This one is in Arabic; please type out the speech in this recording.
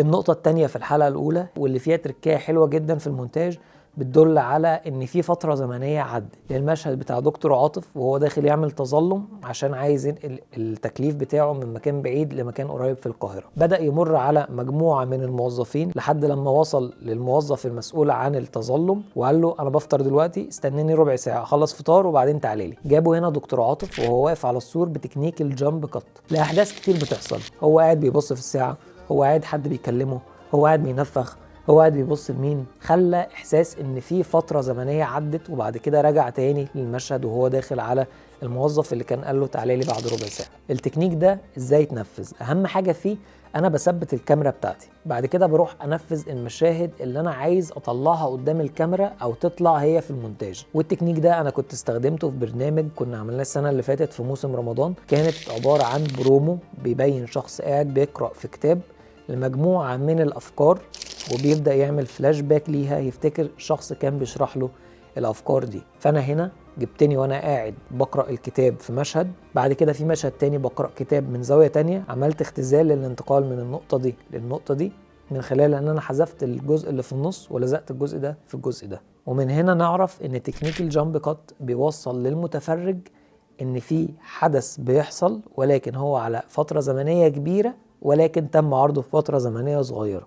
النقطة التانية في الحلقة الأولى واللي فيها تركية حلوة جدا في المونتاج بتدل على ان في فترة زمنية عدت. المشهد بتاع دكتور عاطف وهو داخل يعمل تظلم عشان عايز ينقل التكليف بتاعه من مكان بعيد لمكان قريب في القاهرة. بدأ يمر على مجموعة من الموظفين لحد لما وصل للموظف المسؤول عن التظلم وقال له انا بفطر دلوقتي، استناني ربع ساعة اخلص فطار وبعدين تعالى لي. جابوا هنا دكتور عاطف وهو واقف على السور بتكنيك الجامب كات لأحداث كتير بتحصل. هو قاعد بيبص في الساعة، هو قاعد حد بيكلمه، هو قاعد بينفخ، هو قاعد بيبص لمين. خلى احساس ان في فتره زمنيه عدت، وبعد كده رجع تاني للمشهد وهو داخل على الموظف اللي كان قال له تعالى لي بعد ربع ساعه. التكنيك ده ازاي يتنفذ؟ اهم حاجه فيه انا بثبت الكاميرا بتاعتي، بعد كده بروح انفذ المشاهد اللي انا عايز اطلعها قدام الكاميرا او تطلع هي في المونتاج. والتكنيك ده انا كنت استخدمته في برنامج كنا عملناه السنه اللي فاتت في موسم رمضان، كانت عباره عن برومو بيبين شخص قاعد بيقرا في كتاب لمجموعه من الافكار وبيبدأ يعمل فلاش باك ليها، يفتكر شخص كان بيشرح له الأفكار دي. فأنا هنا جبتني وأنا قاعد بقرأ الكتاب في مشهد، بعد كده في مشهد تاني بقرأ كتاب من زاوية تانية، عملت اختزال للانتقال من النقطة دي للنقطة دي من خلال أن أنا حذفت الجزء اللي في النص ولزقت الجزء ده في الجزء ده. ومن هنا نعرف أن تكنيك الجامب كات بيوصل للمتفرج أن في حدث بيحصل ولكن هو على فترة زمنية كبيرة ولكن تم عرضه في فترة زمنية صغيرة.